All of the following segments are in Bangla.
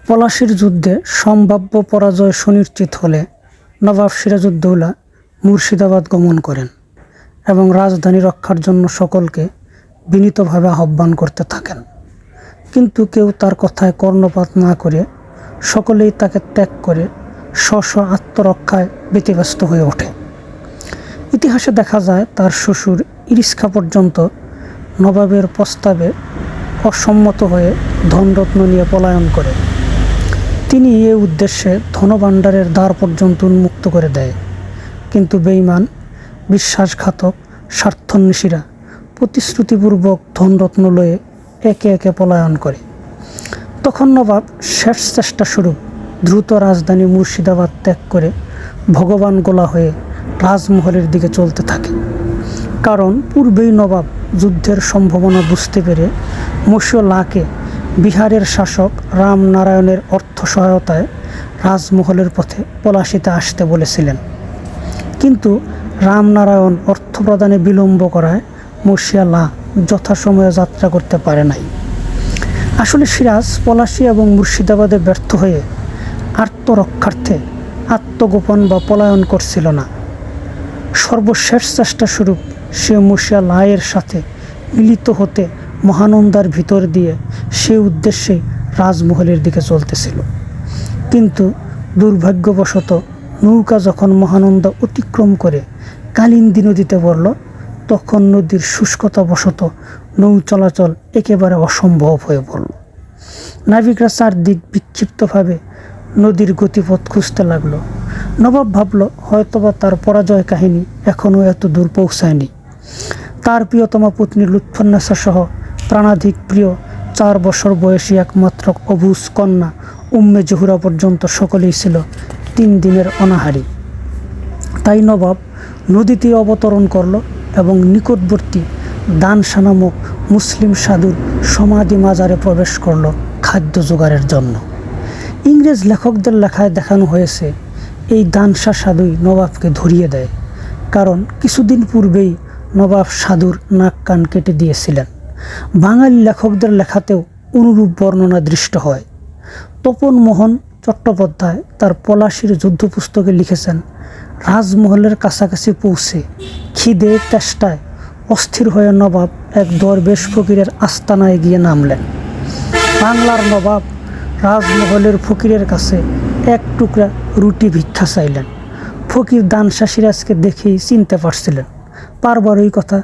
পলাশীর যুদ্ধে সম্ভাব্য পরাজয় সুনিশ্চিত হলে নবাব সিরাজউদ্দৌলা মুর্শিদাবাদ গমন করেন এবং রাজধানী রক্ষার জন্য সকলকে বিনীতভাবে আহ্বান করতে থাকেন। কিন্তু কেউ তার কথায় কর্ণপাত না করে সকলেই তাকে ত্যাগ করে স্ব আত্মরক্ষায় ব্যতিব্যস্ত হয়ে ওঠে। ইতিহাসে দেখা যায় তার শ্বশুর ইরিশখা পর্যন্ত নবাবের প্রস্তাবে অসম্মত হয়ে ধনরত্ন নিয়ে পলায়ন করে। তিনি এ উদ্দেশ্যে ধনভাণ্ডারের দ্বার পর্যন্ত উন্মুক্ত করে দেয়, কিন্তু বেঈমান, বিশ্বাসঘাতক, স্বার্থন্বেষীরা প্রতিশ্রুতিপূর্বক ধনরত্ন লয়ে একে একে পলায়ন করে। তখন নবাব শেষ চেষ্টা স্বরূপ দ্রুত রাজধানী মুর্শিদাবাদ ত্যাগ করে ভগবান গোলা হয়ে রাজমহলের দিকে চলতে থাকে। কারণ পূর্বেই নবাব যুদ্ধের সম্ভাবনা বুঝতে পেরে মশিউল্লাহকে বিহারের শাসক রামনারায়ণের অর্থ সহায়তায় রাজমহলের পথে পলাশীতে আসতে বলেছিলেন। কিন্তু রামনারায়ণ অর্থ প্রদানে বিলম্ব করায় মশিউল্লাহ যথাসময়ে যাত্রা করতে পারে নাই। আসলে সিরাজ পলাশী এবং মুর্শিদাবাদে ব্যর্থ হয়ে আত্মরক্ষার্থে আত্মগোপন বা পলায়ন করছিল না। সর্বশেষ চেষ্টা স্বরূপ সে মশিউল্লাহের সাথে মিলিত হতে মহানন্দার ভিতর দিয়ে সে উদ্দেশ্যেই রাজমহলের দিকে চলতেছিল। কিন্তু দুর্ভাগ্যবশত নৌকা যখন মহানন্দা অতিক্রম করে কালিন্দী নদীতে পড়ল, তখন নদীর শুষ্কতাবশত নৌ চলাচল একেবারে অসম্ভব হয়ে পড়ল। নাবিকরা চারদিক বিক্ষিপ্তভাবে নদীর গতিপথ খুঁজতে লাগলো। নবাব ভাবল হয়তোবা তার পরাজয় কাহিনী এখনও এত দূর পৌঁছায়নি। তার প্রিয়তমা পত্নী লুৎফুন্নেসা সহ প্রাণাধিক প্রিয় 4 বছর বয়সী একমাত্র অবুজ কন্যা উম্মে জহুরা পর্যন্ত সকলেই ছিল 3 দিনের অনাহারী। তাই নবাব নদীতে অবতরণ করল এবং নিকটবর্তী দানশা নামক মুসলিম সাধুর সমাধি মাজারে প্রবেশ করল খাদ্য জোগাড়ের জন্য। ইংরেজ লেখকদের লেখায় দেখানো হয়েছে এই দানশা সাধুই নবাবকে ধরিয়ে দেয়, কারণ কিছুদিন পূর্বেই নবাব সাধুর নাক কান কেটে দিয়েছিলেন। বাঙালি লেখকদের লেখাতেও অনুরূপ বর্ণনা দৃষ্ট হয়। তপন মোহন চট্টোপাধ্যায় তার পলাশীর যুদ্ধ পুস্তকে লিখেছেন, রাজমহলের কাছাকাছি পৌঁছে খিদে তেষ্টায় অস্থির হয়ে নবাব এক দরবেশ ফকিরের আস্তানায় গিয়ে নামলেন। বাংলার নবাব রাজমহলের ফকিরের কাছে এক টুকরা রুটি ভিক্ষা চাইলেন। ফকির দানশা সিরাজকে দেখেই চিনতে পারছিলেন। বারবারই কথা,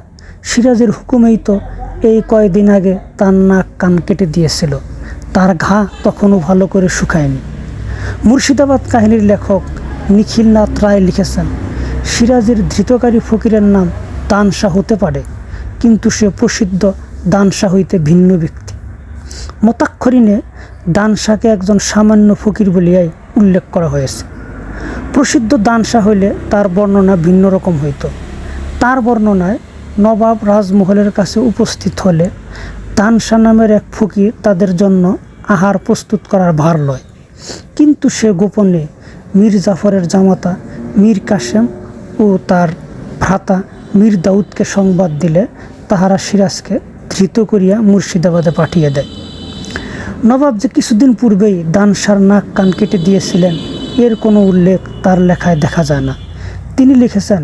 সিরাজের হুকুমেই তো এই কয়েকদিন আগে তার নাক কান কেটে দিয়েছিল, তার ঘা তখনও ভালো করে শুকায়নি। মুর্শিদাবাদ কাহিনীর লেখক নিখিলনাথ রায় লিখেছেন, সিরাজের ধৃতকারী ফকিরের নাম দানশা হতে পারে, কিন্তু সে প্রসিদ্ধ দানশা হইতে ভিন্ন ব্যক্তি। মতাক্ষরিণে দানশাকে একজন সামান্য ফকির বলিয়াই উল্লেখ করা হয়েছে। প্রসিদ্ধ দানশা হইলে তার বর্ণনা ভিন্ন রকম হইত। তার বর্ণনায় নবাব রাজমহলের কাছে উপস্থিত হলে দানশা নামের এক ফকির তাদের জন্য আহার প্রস্তুত করার ভার লয়, কিন্তু সে গোপনে মীর জাফরের জামাতা মীর কাসেম ও তার ভ্রাতা মীর দাউদকে সংবাদ দিলে তাহারা সিরাজকে ধৃত করিয়া মুর্শিদাবাদে পাঠিয়ে দেয়। নবাব যে কিছুদিন পূর্বেই দানশার নাক কান কেটে দিয়েছিলেন এর কোনো উল্লেখ তার লেখায় দেখা যায় না। তিনি লিখেছেন,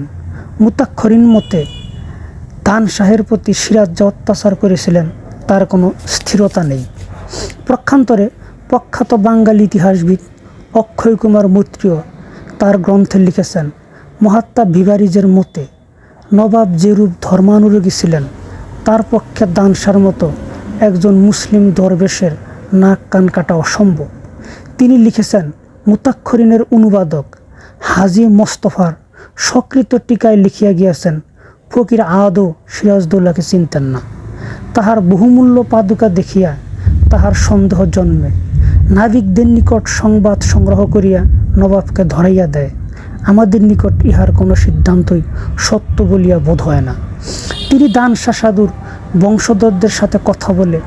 মুতাক্ষরিন মতে দানশাহের প্রতি সিরাজ যে অত্যাচার করেছিলেন তার কোনো স্থিরতা নেই। পক্ষান্তরে প্রখ্যাত বাঙালি ইতিহাসবিদ অক্ষয় কুমার মৈত্রীয় তার গ্রন্থে লিখেছেন, মহাত্মা বিবারিজের মতে নবাব যেরূপ ধর্মানুরাগী ছিলেন তার পক্ষে দানশার মতো একজন মুসলিম দরবেশের নাক কান কাটা অসম্ভব। তিনি লিখেছেন, মুতাক্ষরিনের অনুবাদক হাজী মোস্তফার সকৃত টিকায় লিখিয়া গিয়াছেন, ফকির আদৌ সিরাজদৌলাকে চিনতেন না। তাহার বহুমূল্য পাদুকা দেখিয়া তাহার সন্দেহ জন্মে। নাবিকদের নিকট সংবাদ সংগ্রহ করিয়া নবাবকে ধরাইয়া দেয়। আমাদের নিকট ইহার কোনো সিদ্ধান্তই সত্য বলিয়া বোধ হয় না। তিনি দানশা সাধুর বংশধরদের সাথে কথা বলে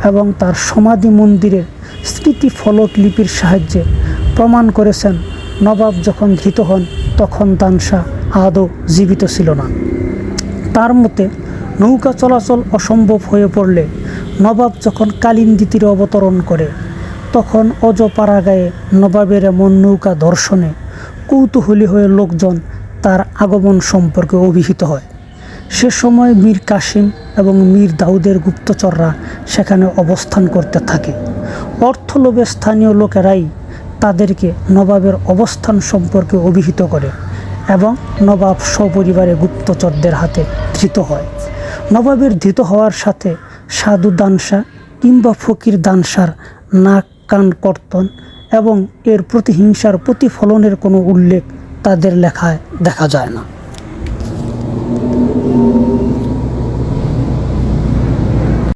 এবং তার সমাধি মন্দিরের স্মৃতি ফলক লিপির সাহায্যে প্রমাণ করেছেন, নবাব যখন ধৃত হন তখন দানশা আদৌ জীবিত ছিল না। তার মতে নৌকা চলাচল অসম্ভব হয়ে পড়লে নবাব যখন কালিন্দী তীরে অবতরণ করে তখন অজপাড়াগাঁয়ে নবাবের এমন নৌকা দর্শনে কৌতূহলী হয়ে লোকজন তার আগমন সম্পর্কে অভিহিত হয়। সে সময় মীর কাসিম এবং মীর দাউদের গুপ্তচররা সেখানে অবস্থান করতে থাকে। অর্থলোভে স্থানীয় লোকেরাই তাদেরকে নবাবের অবস্থান সম্পর্কে অভিহিত করে এবং নবাব সপরিবারে গুপ্তচরদের হাতে ধৃত হয়। নবাবের ধৃত হওয়ার সাথে সাধু দানশা কিংবা ফকির দানশার নাক কান কর্তন এবং এর প্রতিহিংসার প্রতিফলনের কোনো উল্লেখ তাদের লেখায় দেখা যায় না।